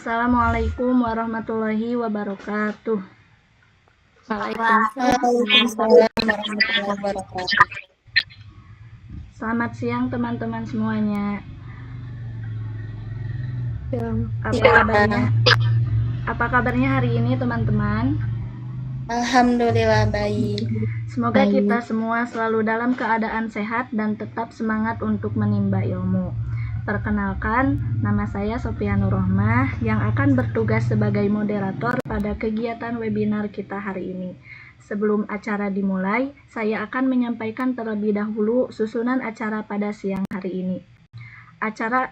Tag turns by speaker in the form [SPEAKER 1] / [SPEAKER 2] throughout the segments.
[SPEAKER 1] Assalamualaikum warahmatullahi wabarakatuh.
[SPEAKER 2] Waalaikumsalam warahmatullahi wabarakatuh.
[SPEAKER 1] Selamat siang teman-teman semuanya. Apa
[SPEAKER 2] Siang.
[SPEAKER 1] kabarnya? Apa kabarnya hari ini teman-teman?
[SPEAKER 2] Alhamdulillah baik.
[SPEAKER 1] Semoga kita semua selalu dalam keadaan sehat dan tetap semangat untuk menimba ilmu. Perkenalkan, nama saya Sofia Nurrohmah yang akan bertugas sebagai moderator pada kegiatan webinar kita hari ini. Sebelum acara dimulai, saya akan menyampaikan terlebih dahulu susunan acara pada siang hari ini. Acara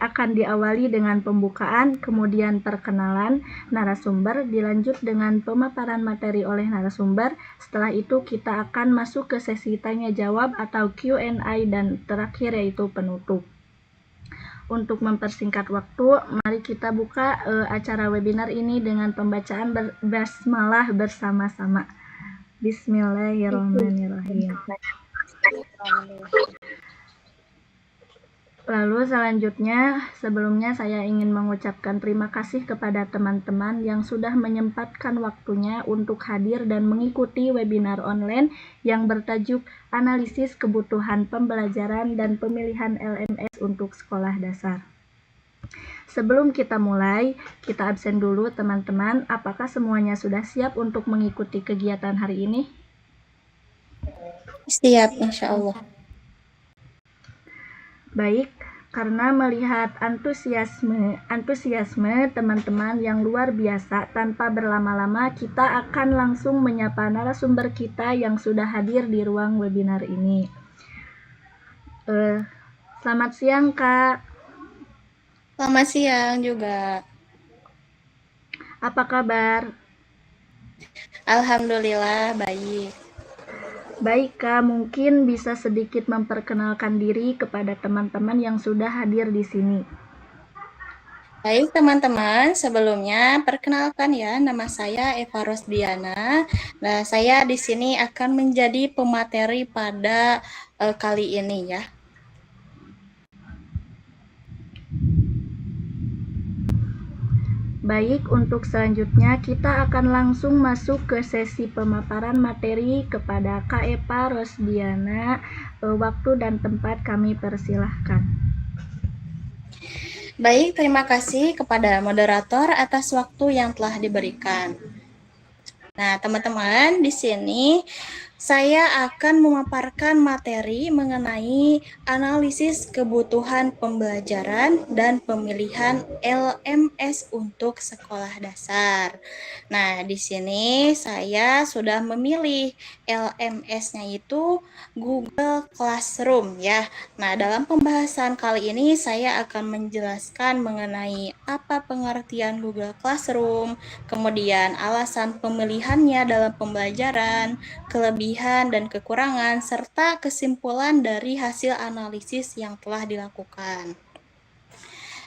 [SPEAKER 1] akan diawali dengan pembukaan, kemudian perkenalan narasumber, dilanjut dengan pemaparan materi oleh narasumber. Setelah itu kita akan masuk ke sesi tanya jawab atau Q&A dan terakhir yaitu penutup. Untuk mempersingkat waktu, mari kita buka acara webinar ini dengan pembacaan basmalah bersama-sama. Bismillahirrahmanirrahim. Lalu selanjutnya, sebelumnya saya ingin mengucapkan terima kasih kepada teman-teman yang sudah menyempatkan waktunya untuk hadir dan mengikuti webinar online yang bertajuk Analisis Kebutuhan Pembelajaran dan Pemilihan LMS untuk Sekolah Dasar. Sebelum kita mulai, kita absen dulu teman-teman. Apakah semuanya sudah siap untuk mengikuti kegiatan hari ini?
[SPEAKER 2] Siap, insya Allah.
[SPEAKER 1] Baik, karena melihat antusiasme teman-teman yang luar biasa, tanpa berlama-lama kita akan langsung menyapa narasumber kita yang sudah hadir di ruang webinar ini. Selamat siang, Kak.
[SPEAKER 2] Selamat siang juga.
[SPEAKER 1] Apa kabar?
[SPEAKER 2] Alhamdulillah baik.
[SPEAKER 1] Baik, Kak, mungkin bisa sedikit memperkenalkan diri kepada teman-teman yang sudah hadir di sini.
[SPEAKER 2] Baik teman-teman, sebelumnya perkenalkan ya, nama saya Eva Rosdiana. Nah, saya di sini akan menjadi pemateri pada kali ini ya.
[SPEAKER 1] Baik, untuk selanjutnya kita akan langsung masuk ke sesi pemaparan materi kepada Kak Eva Rosdiana. Waktu dan tempat kami persilahkan.
[SPEAKER 2] Baik, terima kasih kepada moderator atas waktu yang telah diberikan. Nah, teman-teman, di sini saya akan memaparkan materi mengenai analisis kebutuhan pembelajaran dan pemilihan LMS untuk sekolah dasar. Nah, di sini saya sudah memilih LMS-nya itu Google Classroom ya. Nah, dalam pembahasan kali ini saya akan menjelaskan mengenai apa pengertian Google Classroom, kemudian alasan pemilihannya dalam pembelajaran, kelebihan dan kekurangan, serta kesimpulan dari hasil analisis yang telah dilakukan.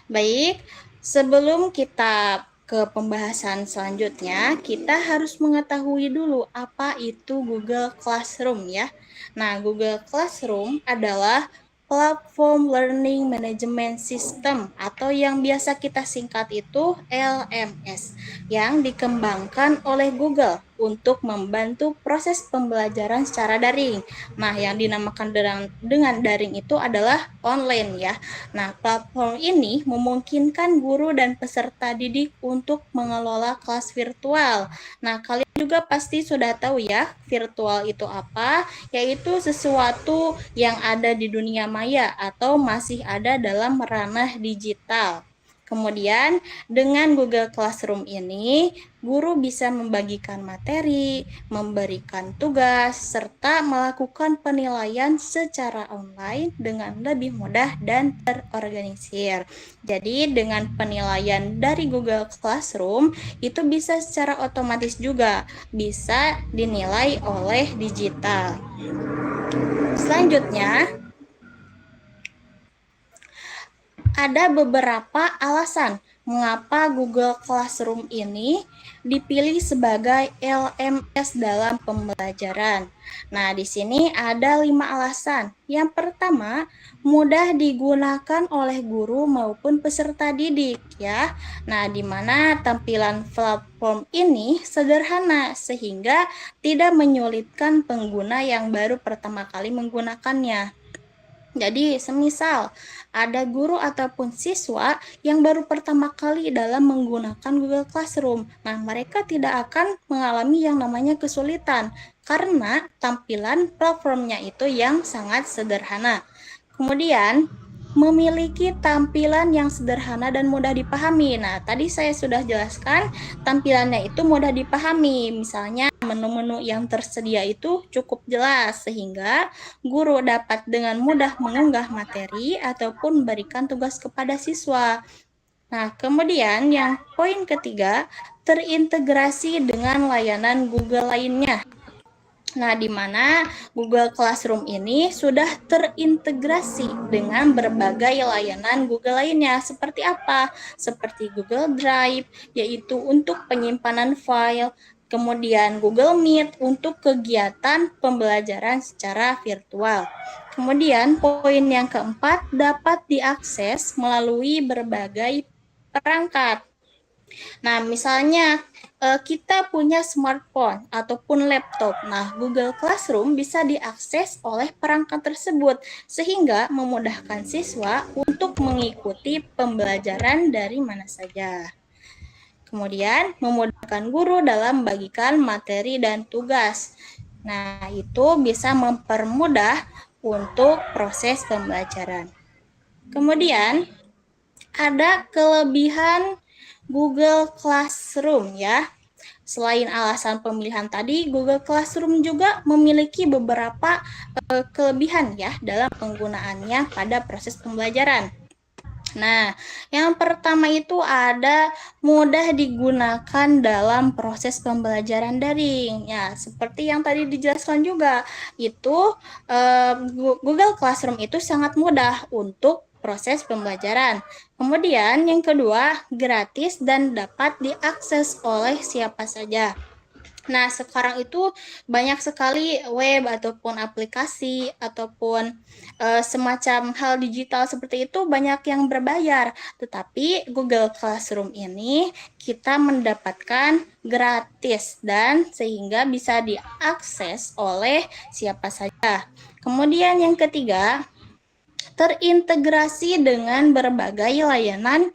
[SPEAKER 2] Baik, sebelum kita ke pembahasan selanjutnya, kita harus mengetahui dulu apa itu Google Classroom ya. Nah, Google Classroom adalah Platform Learning Management System atau yang biasa kita singkat itu LMS yang dikembangkan oleh Google untuk membantu proses pembelajaran secara daring. Nah, yang dinamakan dengan daring itu adalah online ya. Nah, platform ini memungkinkan guru dan peserta didik untuk mengelola kelas virtual. Nah, kalian juga pasti sudah tahu ya, virtual itu apa? Yaitu sesuatu yang ada di dunia maya atau masih ada dalam ranah digital. Kemudian dengan Google Classroom ini, guru bisa membagikan materi, memberikan tugas, serta melakukan penilaian secara online dengan lebih mudah dan terorganisir. Jadi dengan penilaian dari Google Classroom, itu bisa secara otomatis juga bisa dinilai oleh digital. Selanjutnya, ada beberapa alasan mengapa Google Classroom ini dipilih sebagai LMS dalam pembelajaran. Nah, di sini ada 5 alasan. Yang pertama, mudah digunakan oleh guru maupun peserta didik ya. Nah, di mana tampilan platform ini sederhana sehingga tidak menyulitkan pengguna yang baru pertama kali menggunakannya. Jadi, semisal ada guru ataupun siswa yang baru pertama kali dalam menggunakan Google Classroom, nah mereka tidak akan mengalami yang namanya kesulitan karena tampilan platformnya itu yang sangat sederhana. Kemudian, memiliki tampilan yang sederhana dan mudah dipahami. Nah, tadi saya sudah jelaskan tampilannya itu mudah dipahami. Misalnya, menu-menu yang tersedia itu cukup jelas sehingga guru dapat dengan mudah mengunggah materi ataupun memberikan tugas kepada siswa. Nah, kemudian yang poin ketiga, terintegrasi dengan layanan Google lainnya. Nah, di mana Google Classroom ini sudah terintegrasi dengan berbagai layanan Google lainnya. Seperti apa? Seperti Google Drive, yaitu untuk penyimpanan file, kemudian Google Meet untuk kegiatan pembelajaran secara virtual. Kemudian, poin yang keempat dapat diakses melalui berbagai perangkat. Nah, misalnya kita punya smartphone ataupun laptop. Nah, Google Classroom bisa diakses oleh perangkat tersebut sehingga memudahkan siswa untuk mengikuti pembelajaran dari mana saja. Kemudian, memudahkan guru dalam membagikan materi dan tugas. Nah, itu bisa mempermudah untuk proses pembelajaran. Kemudian, ada kelebihan Google Classroom ya. Selain alasan pemilihan tadi, Google Classroom juga memiliki beberapa kelebihan ya dalam penggunaannya pada proses pembelajaran. Nah, yang pertama itu ada mudah digunakan dalam proses pembelajaran daring. Ya, seperti yang tadi dijelaskan juga, itu Google Classroom itu sangat mudah untuk proses pembelajaran. Kemudian yang kedua, gratis dan dapat diakses oleh siapa saja. Nah, sekarang itu banyak sekali web ataupun aplikasi ataupun semacam hal digital seperti itu banyak yang berbayar. Tetapi Google Classroom ini kita mendapatkan gratis dan sehingga bisa diakses oleh siapa saja. Kemudian yang ketiga, terintegrasi dengan berbagai layanan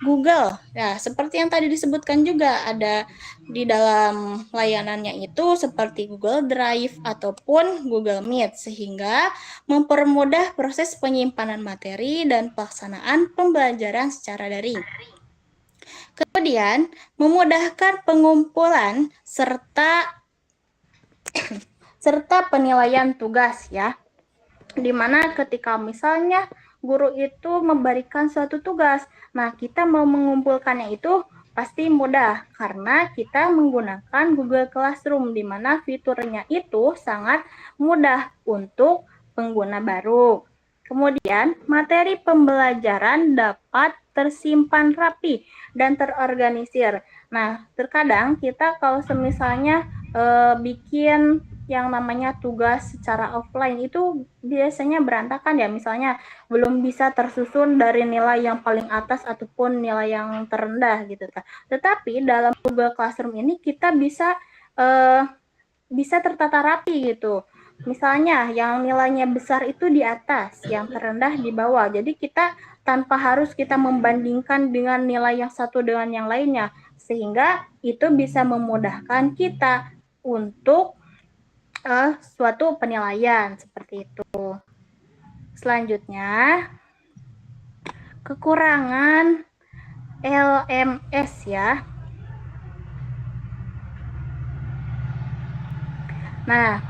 [SPEAKER 2] Google. Ya, seperti yang tadi disebutkan juga ada di dalam layanannya itu seperti Google Drive ataupun Google Meet sehingga mempermudah proses penyimpanan materi dan pelaksanaan pembelajaran secara daring. Kemudian, memudahkan pengumpulan serta penilaian tugas ya. Dimana ketika misalnya guru itu memberikan suatu tugas, nah kita mau mengumpulkannya itu pasti mudah karena kita menggunakan Google Classroom di mana fiturnya itu sangat mudah untuk pengguna baru. Kemudian materi pembelajaran dapat tersimpan rapi dan terorganisir. Nah, terkadang kita kalau semisalnya bikin yang namanya tugas secara offline itu biasanya berantakan ya, misalnya belum bisa tersusun dari nilai yang paling atas ataupun nilai yang terendah gitu. Tetapi dalam Google Classroom ini kita bisa tertata rapi gitu. Misalnya yang nilainya besar itu di atas, yang terendah di bawah. Jadi kita tanpa harus kita membandingkan dengan nilai yang satu dengan yang lainnya, sehingga itu bisa memudahkan kita untuk suatu penilaian seperti itu. Selanjutnya, kekurangan LMS ya. Nah,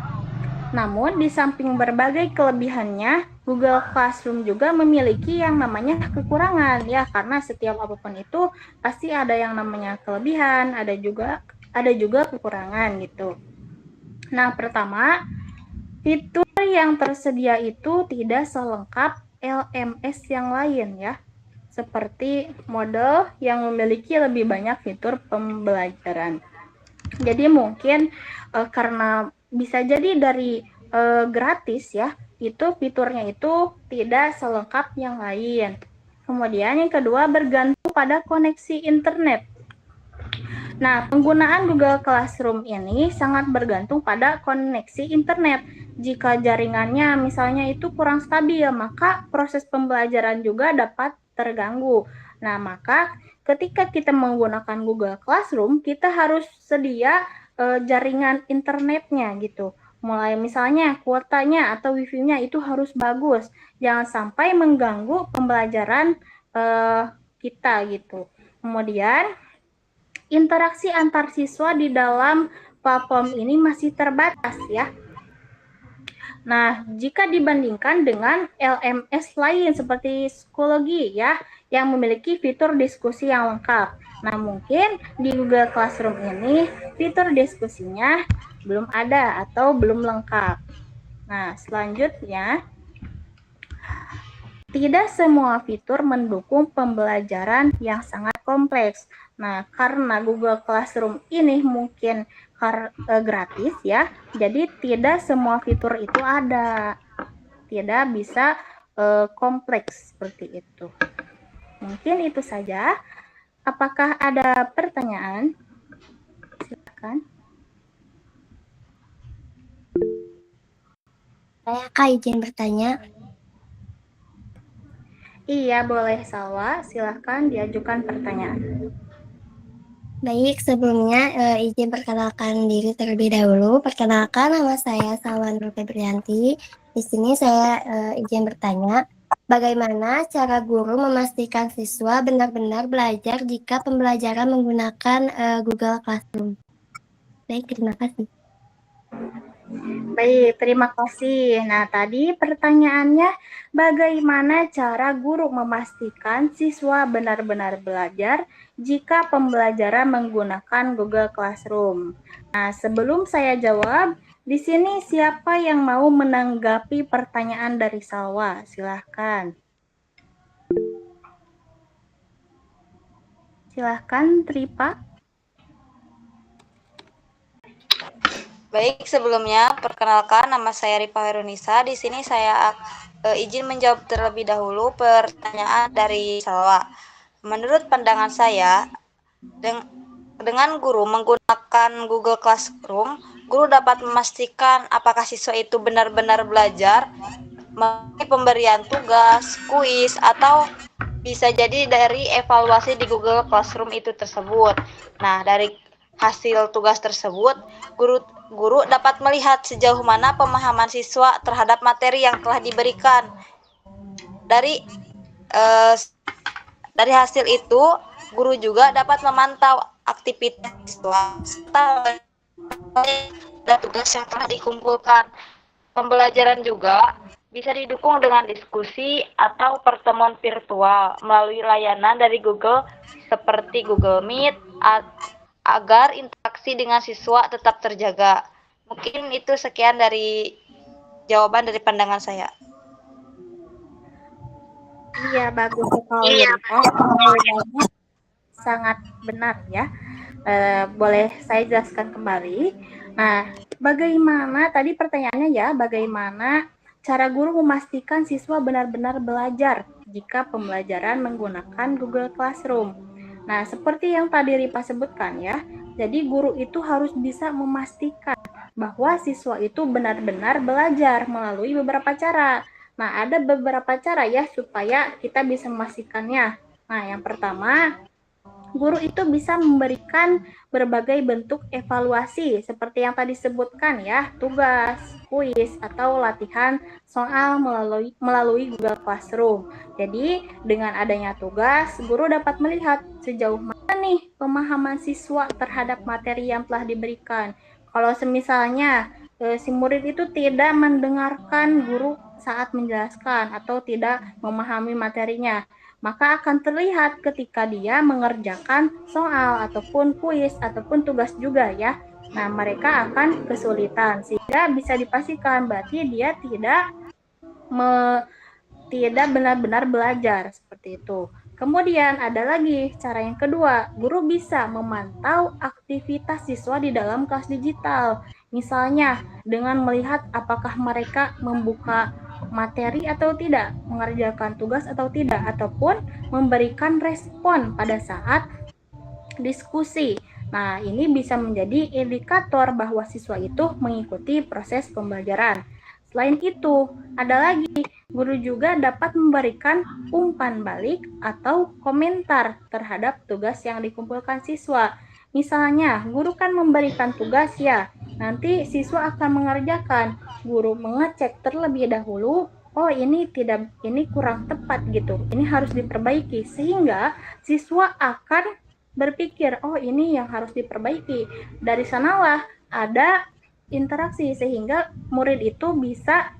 [SPEAKER 2] namun di samping berbagai kelebihannya, Google Classroom juga memiliki yang namanya kekurangan ya, karena setiap apapun itu pasti ada yang namanya kelebihan, ada juga kekurangan gitu. Nah, pertama, fitur yang tersedia itu tidak selengkap LMS yang lain ya.
[SPEAKER 1] seperti model yang memiliki lebih banyak fitur pembelajaran. Jadi mungkin karena bisa jadi dari gratis ya, itu fiturnya itu tidak selengkap yang lain. Kemudian yang kedua, bergantung pada koneksi internet. Nah, penggunaan Google Classroom ini sangat bergantung pada koneksi internet. Jika jaringannya misalnya itu kurang stabil, maka proses pembelajaran juga dapat terganggu. Nah, maka ketika kita menggunakan Google Classroom, kita harus sedia jaringan internetnya gitu. Mulai misalnya kuotanya atau wifi-nya itu harus bagus. Jangan sampai mengganggu pembelajaran kita gitu. Kemudian interaksi antar siswa di dalam platform ini masih terbatas ya. Nah, jika dibandingkan dengan LMS lain seperti Schoology ya, yang memiliki fitur diskusi yang lengkap. Nah, mungkin di Google Classroom ini fitur diskusinya belum ada atau belum lengkap. Nah, selanjutnya, tidak semua fitur mendukung pembelajaran yang sangat kompleks. Nah, karena Google Classroom ini mungkin gratis ya, jadi tidak semua fitur itu ada. Tidak bisa kompleks seperti itu. Mungkin itu saja. Apakah ada pertanyaan? Silakan.
[SPEAKER 3] Saya Kak izin bertanya.
[SPEAKER 1] Iya, boleh Salwa. Silakan diajukan pertanyaan.
[SPEAKER 3] Baik, sebelumnya izin perkenalkan diri terlebih dahulu. Perkenalkan, nama saya Salwa Nur Febrianti. Di sini saya izin bertanya, bagaimana cara guru memastikan siswa benar-benar belajar jika pembelajaran menggunakan Google Classroom? Baik, terima kasih.
[SPEAKER 1] Baik, terima kasih. Nah, tadi pertanyaannya, bagaimana cara guru memastikan siswa benar-benar belajar jika pembelajaran menggunakan Google Classroom? Nah, sebelum saya jawab, di sini siapa yang mau menanggapi pertanyaan dari Salwa? Silahkan. Silahkan, Tripa.
[SPEAKER 4] Baik, sebelumnya perkenalkan nama saya Ripa Herunisa. Di sini saya izin menjawab terlebih dahulu pertanyaan dari Salwa. Menurut pandangan saya, dengan guru menggunakan Google Classroom, guru dapat memastikan apakah siswa itu benar-benar belajar melalui pemberian tugas, kuis, atau bisa jadi dari evaluasi di Google Classroom itu tersebut. Nah, dari hasil tugas tersebut, guru dapat melihat sejauh mana pemahaman siswa terhadap materi yang telah diberikan. Dari hasil itu, guru juga dapat memantau aktivitas siswa serta dan tugas yang telah dikumpulkan. Pembelajaran juga bisa didukung dengan diskusi atau pertemuan virtual melalui layanan dari Google seperti Google Meet agar interaksi dengan siswa tetap terjaga. Mungkin itu sekian dari jawaban dari pandangan saya.
[SPEAKER 1] Iya, bagus sekali. Sangat benar ya. Boleh saya jelaskan kembali. Nah, bagaimana tadi pertanyaannya ya, bagaimana cara guru memastikan siswa benar-benar belajar jika pembelajaran menggunakan Google Classroom? Nah, seperti yang tadi Ripa sebutkan ya, jadi guru itu harus bisa memastikan bahwa siswa itu benar-benar belajar melalui beberapa cara. Nah, ada beberapa cara ya supaya kita bisa memastikannya. Nah, yang pertama, guru itu bisa memberikan berbagai bentuk evaluasi seperti yang tadi disebutkan ya, tugas, kuis, atau latihan soal melalui Google Classroom. Jadi, dengan adanya tugas, guru dapat melihat sejauh mana nih pemahaman siswa terhadap materi yang telah diberikan. Kalau semisalnya si murid itu tidak mendengarkan guru saat menjelaskan atau tidak memahami materinya, maka akan terlihat ketika dia mengerjakan soal ataupun kuis ataupun tugas juga ya. Nah, mereka akan kesulitan sehingga bisa dipastikan berarti dia tidak benar-benar belajar seperti itu. Kemudian ada lagi cara yang kedua, guru bisa memantau aktivitas siswa di dalam kelas digital. Misalnya dengan melihat apakah mereka membuka materi atau tidak, mengerjakan tugas atau tidak, ataupun memberikan respon pada saat diskusi. Nah, ini bisa menjadi indikator bahwa siswa itu mengikuti proses pembelajaran. Selain itu, ada lagi, guru juga dapat memberikan umpan balik atau komentar terhadap tugas yang dikumpulkan siswa. Misalnya, guru kan memberikan tugas ya, nanti siswa akan mengerjakan. Guru mengecek terlebih dahulu, oh ini kurang tepat gitu, ini harus diperbaiki, sehingga siswa akan berpikir, oh ini yang harus diperbaiki. Dari sanalah ada interaksi sehingga murid itu bisa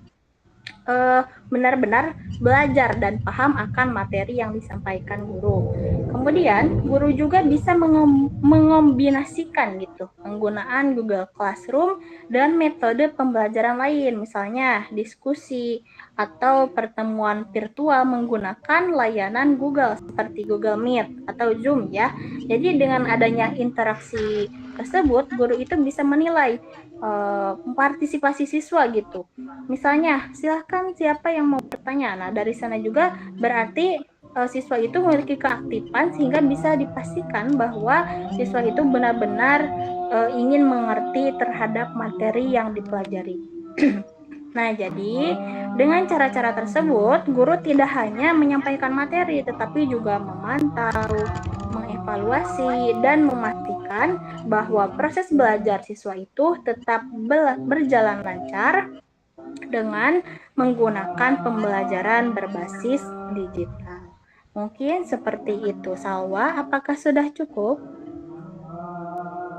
[SPEAKER 1] benar-benar belajar dan paham akan materi yang disampaikan guru. Kemudian guru juga bisa mengombinasikan gitu penggunaan Google Classroom dan metode pembelajaran lain, misalnya diskusi atau pertemuan virtual menggunakan layanan Google seperti Google Meet atau Zoom ya. Jadi dengan adanya interaksi tersebut, guru itu bisa menilai partisipasi siswa gitu. Misalnya, silahkan siapa yang mau bertanya. Nah, dari sana juga berarti siswa itu memiliki keaktifan sehingga bisa dipastikan bahwa siswa itu benar-benar ingin mengerti terhadap materi yang dipelajari. Nah, jadi dengan cara-cara tersebut, guru tidak hanya menyampaikan materi, tetapi juga memantau, mengevaluasi, dan memastikan bahwa proses belajar siswa itu tetap berjalan lancar dengan menggunakan pembelajaran berbasis digital. Mungkin seperti itu, Salwa. Apakah sudah cukup?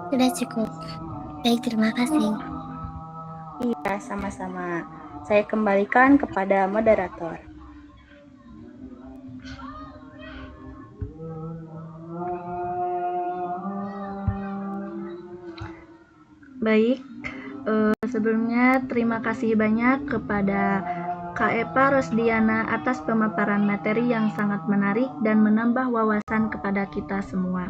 [SPEAKER 3] Sudah cukup. Baik, terima kasih.
[SPEAKER 1] Iya, sama-sama. Saya kembalikan kepada moderator. Baik, sebelumnya terima kasih banyak kepada Kak Epa Rosdiana atas pemaparan materi yang sangat menarik dan menambah wawasan kepada kita semua.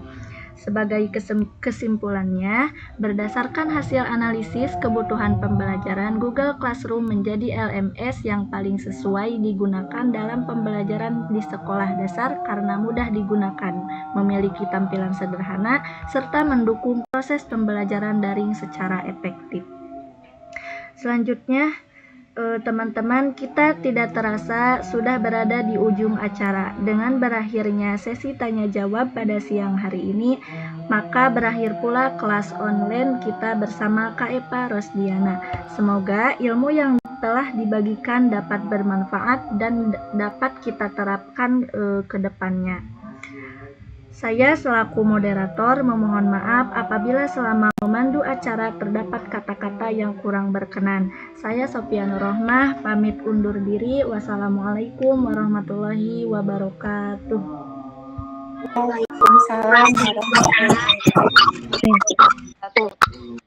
[SPEAKER 1] Sebagai kesimpulannya, berdasarkan hasil analisis kebutuhan pembelajaran, Google Classroom menjadi LMS yang paling sesuai digunakan dalam pembelajaran di sekolah dasar karena mudah digunakan, memiliki tampilan sederhana, serta mendukung proses pembelajaran daring secara efektif. Selanjutnya, teman-teman, kita tidak terasa sudah berada di ujung acara. Dengan berakhirnya sesi tanya jawab pada siang hari ini, maka berakhir pula kelas online kita bersama Kak Epa Rosdiana. Semoga ilmu yang telah dibagikan dapat bermanfaat dan dapat kita terapkan ke depannya. Saya selaku moderator memohon maaf apabila selama memandu acara terdapat kata-kata yang kurang berkenan. Saya Sophia Nur Rohmah, pamit undur diri. Wassalamualaikum warahmatullahi wabarakatuh.
[SPEAKER 2] Waalaikumsalam warahmatullahi wabarakatuh.